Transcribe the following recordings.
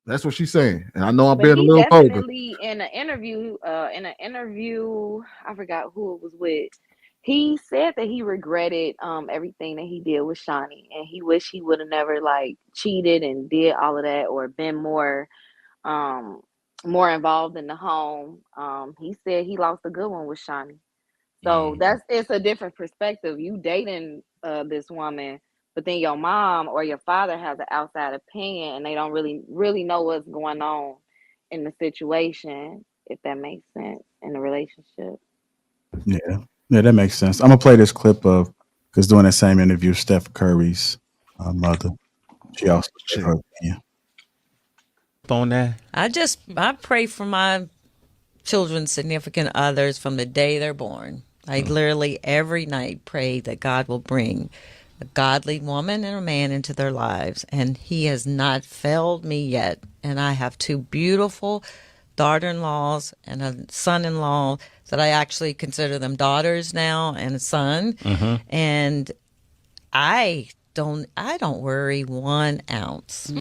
That's what she's saying. And I know I'm But being a he little vulgar. definitely in an interview, I forgot who it was with. He said that he regretted everything that he did with Shawnee, and he wished he would have never like cheated and did all of that or been um more involved in the home. He said he lost a good one with Shawnee. So Mm. it's a different perspective. You dating this woman, but then your mom or your father has an outside opinion, and they don't really know what's going on in the situation. If that makes sense in the relationship. Yeah, yeah, that makes sense. I'm gonna play this clip of because doing that same interview, Steph Curry's mother. She also gave Shit. her opinion. On that. I pray for my children's significant others from the day they're born. I literally every night pray that God will bring a godly woman and a man into their lives. And he has not failed me yet. And I have two beautiful daughter in laws and a son in law that I actually consider them daughters now and a son. And I don't worry 1 ounce.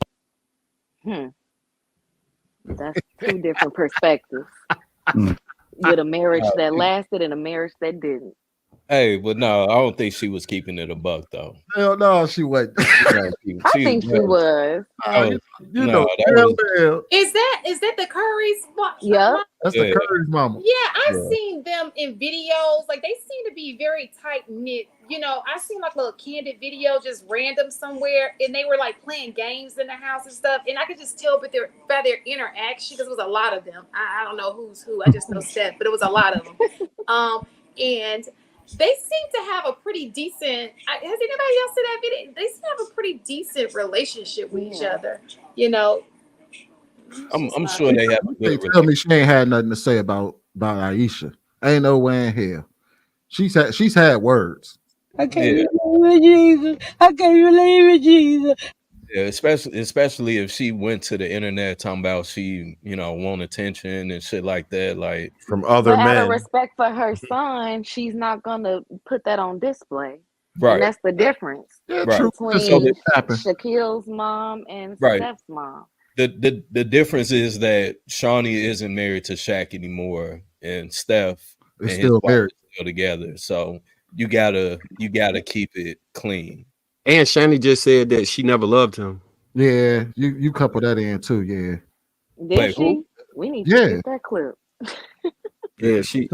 Hmm, that's two different perspectives Mm. with a marriage Uh, that lasted and a marriage that didn't. hey, but no, I don't think she was keeping it a buck though. Hell no, she wasn't. No, I think she no, was. Oh, no, you no, know that damn was well Is that the Curry's Yep. that's the yeah, Curry's mama. Yeah, I've yeah. seen them in videos. Like they seem to be very tight knit. You know, I seen like a little candid video, just random somewhere, and they were like playing games in the house and stuff. And I could just tell by their interaction because it was a lot of them. I don't know who's who. I just know Steph, but it was a lot of them. And they seem to have a pretty decent. Has anybody else seen that video? They seem to have a pretty decent relationship with each Yeah. other. You know, I'm sure they have a They good tell relationship. me she ain't had nothing to say about Ayesha. Ain't no way in hell. She's had words. I can't Yeah, believe it, Jesus. I can't believe it, Jesus. yeah, especially if she went to the internet talking about she, want attention and shit like that. Like, from other But out of men. respect for her son, she's not gonna put that on display. And right, that's the difference Yeah, right. true. Just so So between the it happened. Shaquille's mom and right, Steph's mom. the difference is that Shawnee isn't married to Shaq anymore, and Steph It's and his still wife married. are still together. So you gotta keep it clean. And Shani just said that she never loved him. Yeah, you couple that in too. Yeah, Did Wait, who? she? We need to yeah. get that clip. Yeah, she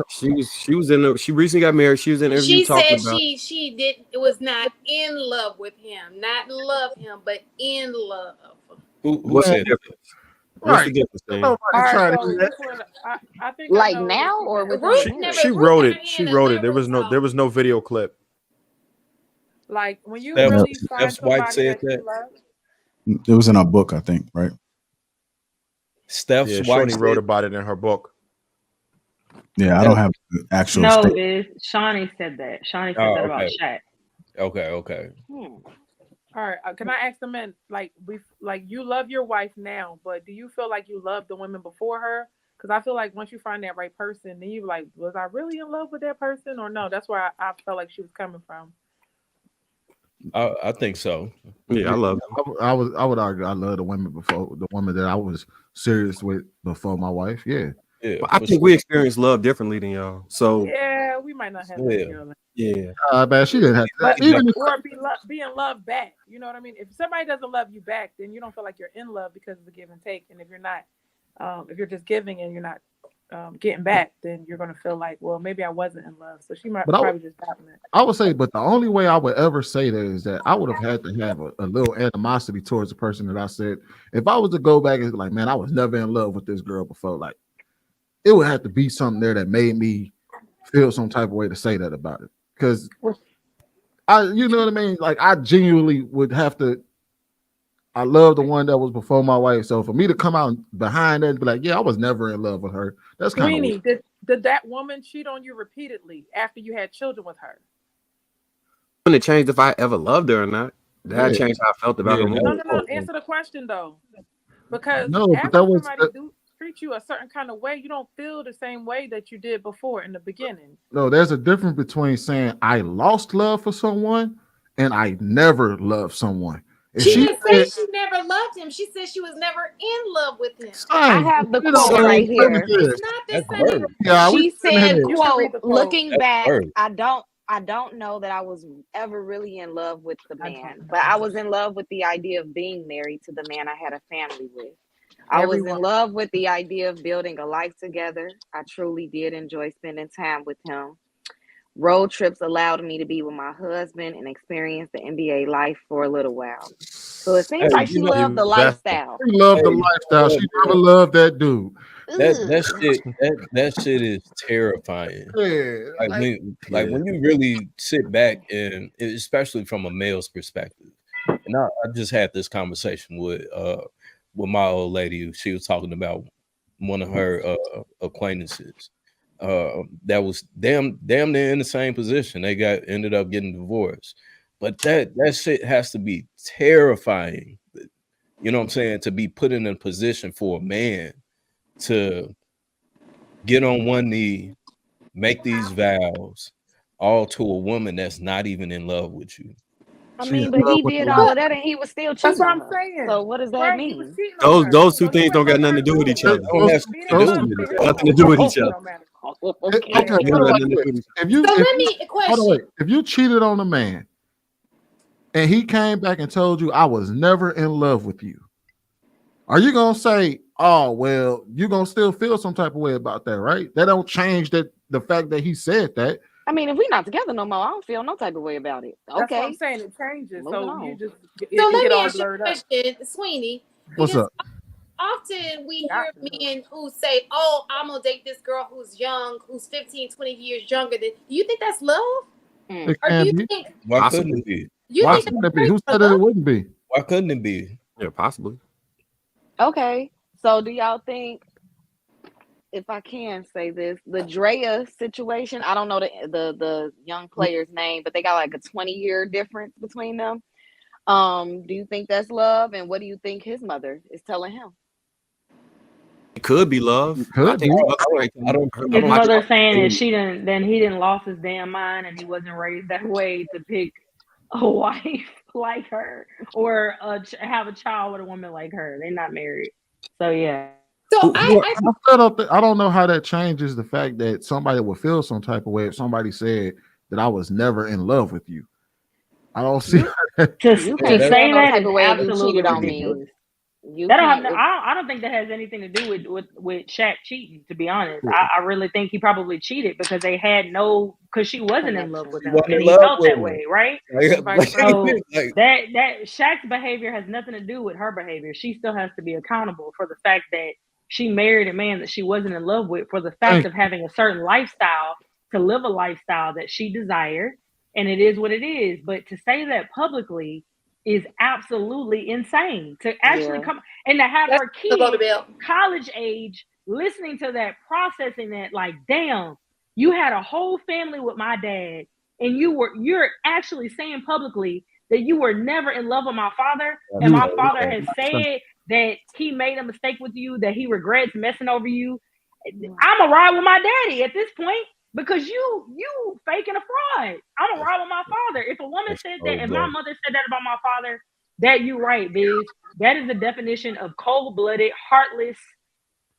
was in the she recently got married. She was in an interview she talking said about she did was not in love with him, not love him, but in love. Who what's the said that? difference? What's the Right. difference, man? All Nobody right, trying to so do that. this one, I think I Like know this now or female. within a Ruth marriage? She never Ruth wrote and it. She Hannah wrote it. There never was no talked. video clip. Like when you Steph, Yeah, really find Steph's wife somebody said that that. you love. it was in our book, I think, right? Steph's Yeah, wife Shorty wrote said. about it in her book. Yeah, I don't That, have the actual No, state. this Shawnee said that. Shawnee said that oh, about okay, Shaq. okay. Hmm. All right, can I ask the men like like you love your wife now, but do you feel like you loved the women before her? Because I feel like once you find that right person, then you like, was I really in love with that person or no? That's where I felt like she was coming from. I think so. Yeah, I Yeah, love I would argue I love the women before the woman that I was serious with before my wife. Yeah. Yeah, But I for think sure. we experience love differently than y'all. So Yeah, we might not have that Yeah, girl. yeah. Man, she didn't have to. But Even if, or be in love back. You know what I mean? If somebody doesn't love you back, then you don't feel like you're in love because of the give and take. And if you're not, if you're just giving and you're not getting back, then you're gonna feel like, well, maybe I wasn't in love. So she might but probably just doubting it. I would say, but the only way I would ever say that is that I would have had to have a little animosity towards the person that I said. If I was to go back and be like, man, I was never in love with this girl before, like it would have to be something there that made me feel some type of way to say that about it. Because you know what I mean? Like I genuinely would have to. I love the one that was before my wife. So for me to come out behind that and be like, yeah, I was never in love with her. That's kind of weird. Queenie, did that woman cheat on you repeatedly after you had children with her? Wouldn't it changed if I ever loved her or not. That Yeah. changed how I felt about yeah. her No, more. no, no. Answer the question though, because No, but that after was somebody do treat you a certain kind of way, you don't feel the same way that you did before in the beginning. no. There's a difference between saying I lost love for someone and I never loved someone. If She she didn't said, say she never loved him. She said she was never in love with him. I same, have the you know, quote right here. It's not the That's same. bird. Yeah, we She in here. said, You can read quote, the quote. looking That's back, bird. I don't know that I was ever really in love with the I don't man, know. but I was in love with the idea of being married to the man I had a family with. I was in Everyone. love with the idea of building a life together. I truly did enjoy spending time with him. Road trips allowed me to be with my husband and experience the NBA life for a little while. So it Hey, seems like you she know, loved the Exactly. lifestyle. She loved the hey, lifestyle. what, She bro? never loved that dude. That shit is terrifying. Yeah, Like like when you really sit back and especially from a male's perspective, and I just had this conversation with my old lady. She was talking about one of her acquaintances that was damn near in the same position. They ended up getting divorced, but that shit has to be terrifying. You know what I'm saying? To be put in a position for a man to get on one knee, make these vows, all to a woman that's not even in love with you. I she in mean, but love he with did the all life. of that and he was still That's cheating what on I'm her. saying. So what does that Right? He was mean? cheating on Those her. those two So he things don't wasn't got loving nothing her to do with too. each other. Don't have Being to in do love with with it. him Nothing to do with each it other. don't matter. Okay, Okay. It put don't it got like nothing to this. do with each other. If you, So if let you me hold on, wait. question. If you cheated on a man and he came back and told you I was never in love with you, are you gonna say, oh well, you're gonna still feel some type of way about that, right? That don't change that the fact that he said that. I mean, if we're not together no more, I don't feel no type of way about it. That's what I'm Okay, saying. It changes. moving So you on. just So it let get me all ask you blurred a up. question, Sweeney, What's because up? often we hear Got to do it. men who say, "Oh, I'm gonna date this girl who's young, who's 15, 20 years younger than." Do you think that's love, Mm. It or do can you be. think Why couldn't Possibly. it be? Why that's couldn't it be? marriage Who for said that love? it wouldn't be? Why couldn't it be? Yeah, possibly. Okay, so do y'all think, if I can say this, the Drea situation? I don't know the young player's name, but they got like a 20-year difference between them. Do you think that's love? And what do you think his mother is telling him? It could be love. It I could think be. his mother might I don't. her, I His might don't. mother talk saying that to she didn't, then he didn't lost his damn mind and he wasn't raised that way to pick a wife like her or have a child with a woman like her. They're not married. So yeah. So who I I still don't I don't know how that changes the fact that somebody would feel some type of way if somebody said that I was never in love with you. I don't see You how that, To you Yeah, can't that's feel say no that type is of way if you absolutely cheated on ridiculous. me. ridiculous. You That don't have can't. no, If, I don't think that has anything to do with Shaq cheating, to be honest. I really think he probably cheated because they had no, because she wasn't in love with connection. He him wasn't and in he love felt with that her. way, right? And vice versa. So Like, that Shaq's behavior has nothing to do with her behavior. She still has to be accountable for the fact that she married a man that she wasn't in love with, for the fact thank of having a certain lifestyle, to live a lifestyle that she desired, and it is what it is. But to say that publicly is absolutely insane. To actually Yeah. come and to have that's her below the kids belt. college age listening to that, processing that, like, damn, you had a whole family with my dad and you're actually saying publicly that you were never in love with my father, and you. my father has said that he made a mistake with you, that he regrets messing over you. I'm gonna ride with my daddy at this point because you faking a fraud. I'm gonna ride with my father. If a woman that's said that so and my gay. mother said that about my father, that you right, Biz. That is the definition of cold-blooded, heartless.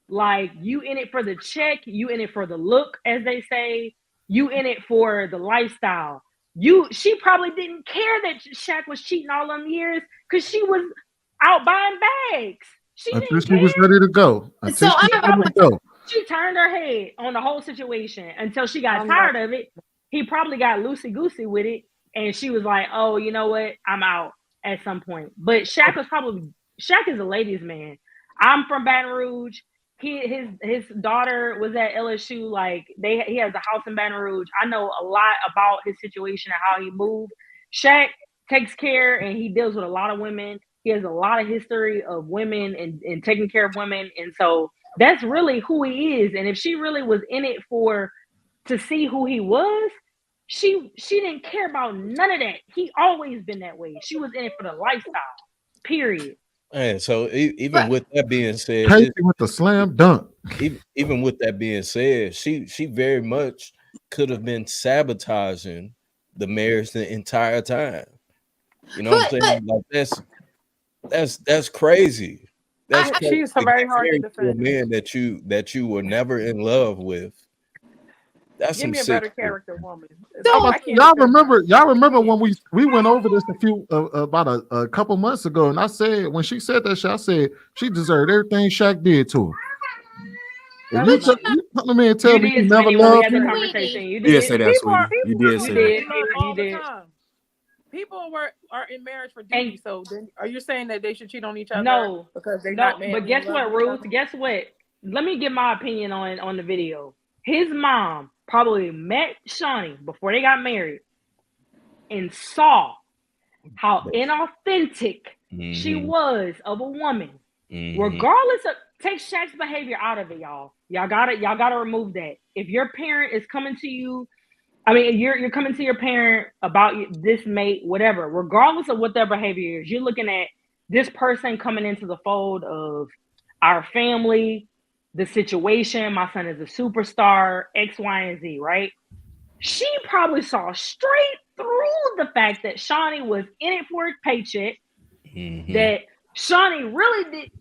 Like, you in it for the check, you in it for the look, as they say, you in it for the lifestyle. She probably didn't care that Shaq was cheating all them years because she was out buying bags. She Until didn't she was care. ready to go. So Until she I was She have a ready to probably go. she turned her head on the whole situation until she got I'm not. tired of it. He probably got loosey goosey with it, and she was like, "Oh, you know what? I'm out." At some point, but Shaq is a ladies' man. I'm from Baton Rouge. His daughter was at LSU. Like, he has a house in Baton Rouge. I know a lot about his situation and how he moved. Shaq takes care and he deals with a lot of women. He has a lot of history of women and taking care of women, and so that's really who he is. And if she really was in it for to see who he was, she didn't care about none of that. He always been that way. She was in it for the lifestyle. Period. And so even but with that being said, Casey with the slam dunk. even with that being said, she very much could have been sabotaging the marriage the entire time. You know what I'm but saying? Like, That's crazy. That's crazy She's to very get hard to married to a defend. man that you were never in love with. That's Give some me a sick better shit. character woman. Y'all I can't defend her. remember when we went over this about a couple months ago, and I said when she said that shit, I said she deserved everything Shaq did to her. If That's not you come to me and tell You me you did, never Sweetie, when we loved had the me, conversation. You You did did. say that, people are sweetie. You people are did in say You that. did. love You all the did. time. People are in marriage for And duty. So then, are you saying that they should cheat on each other no, because they're no. not But madly in guess love what, with each Ruth? other? Guess what? Let me give my opinion on the video. His mom probably met Shawnee before they got married and saw how inauthentic she was of a woman. Regardless of, take Shaq's behavior out of it, y'all. Y'all gotta remove that. If your parent is coming to you, I mean, you're coming to your parent about this mate, whatever. Regardless of what their behavior is, you're looking at this person coming into the fold of our family, the situation. My son is a superstar, X, Y, and Z, right? She probably saw straight through the fact that Shawnee was in it for a paycheck, that Shawnee really did.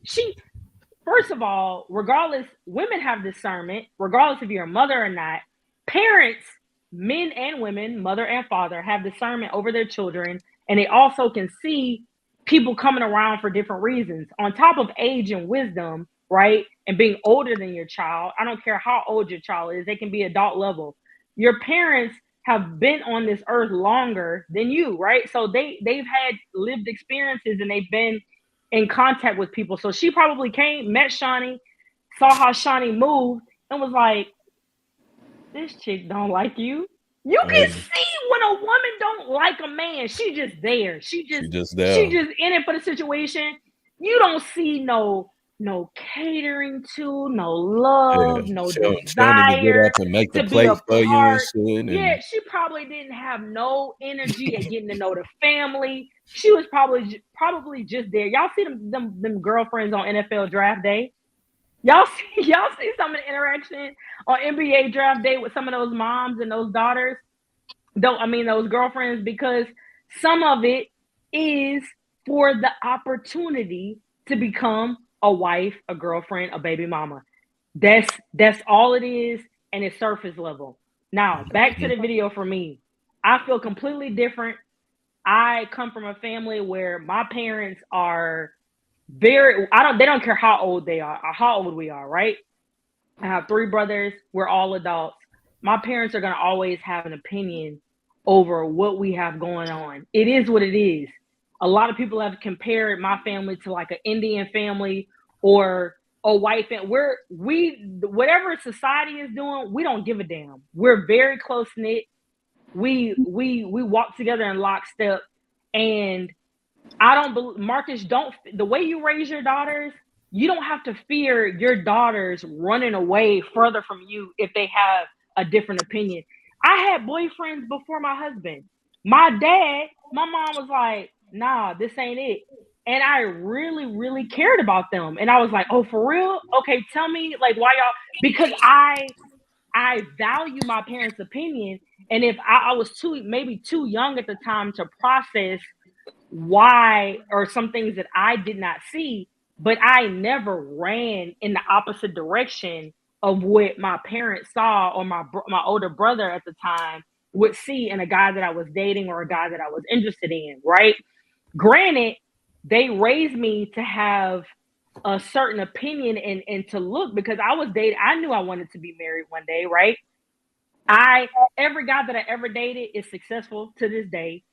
First of all, regardless, women have discernment, regardless if you're a mother or not. Parents, men and women, mother and father, have discernment over their children, and they also can see people coming around for different reasons. On top of age and wisdom, right? And being older than your child, I don't care how old your child is, they can be adult level. Your parents have been on this earth longer than you, right? So they've had lived experiences and they've been in contact with people. So she probably met Shawnee, saw how Shawnee moved, and was like, this chick don't like you. You can see when a woman don't like a man, she just there. She just in it for the situation. You don't see no catering to, no love, no She don't even get desire up and make the to be plate a for you and part. shit. Yeah, And she probably didn't have no energy at getting to know the family. She was probably just there. Y'all see them girlfriends on NFL draft day? Y'all see some of the interaction on NBA draft day with some of those moms and those daughters? Those girlfriends, because some of it is for the opportunity to become a wife, a girlfriend, a baby mama. That's all it is, and it's surface level. Now, back to the video for me. I feel completely different. I come from a family where my parents are they don't care how old they are or how old we are, right? I have 3 brothers. We're all adults. My parents are going to always have an opinion over what we have going on. It is what it is. A lot of people have compared my family to like an Indian family or a white family. Whatever society is doing, we don't give a damn. We're very close knit. We walk together in lockstep, and I don't believe, Marcus, the way you raise your daughters, you don't have to fear your daughters running away further from you if they have a different opinion. I had boyfriends before my husband. My mom was like, nah, this ain't it. And I really, really cared about them. And I was like, oh, for real? Okay, tell me like why y'all, because I value my parents' opinion. And if I was maybe too young at the time to process why, or some things that I did not see, but I never ran in the opposite direction of what my parents saw or my older brother at the time would see in a guy that I was dating or a guy that I was interested in, right? Granted, they raised me to have a certain opinion and to look, because I was dating, I knew I wanted to be married one day, right? Every guy that I ever dated is successful to this day.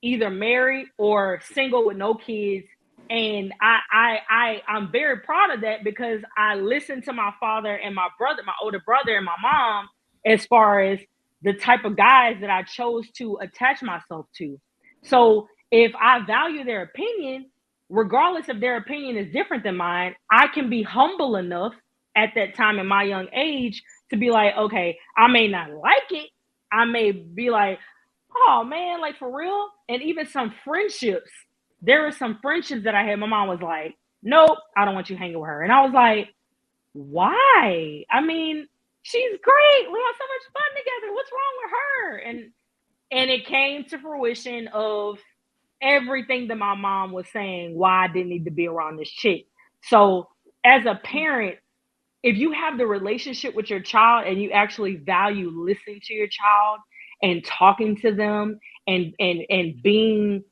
Either married or single with no kids. And I'm very proud of that, because I listened to my father and my brother, my older brother and my mom, as far as the type of guys that I chose to attach myself to. So if I value their opinion, regardless if their opinion is different than mine, I can be humble enough at that time in my young age to be like, okay, I may not like it. I may be like, oh man, like for real. And even some friendships, there were some friendships that I had. My mom was like, nope, I don't want you hanging with her. And I was like, why? I mean, she's great. We have so much fun together. What's wrong with her? And it came to fruition of everything that my mom was saying why I didn't need to be around this chick. So as a parent, if you have the relationship with your child and you actually value listening to your child and talking to them and being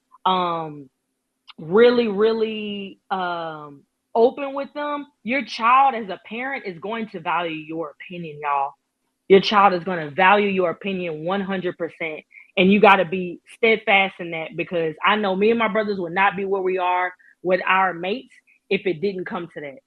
really, really open with them, your child as a parent is going to value your opinion, y'all. Your child is going to value your opinion 100%. And you got to be steadfast in that, because I know me and my brothers would not be where we are with our mates if it didn't come to that.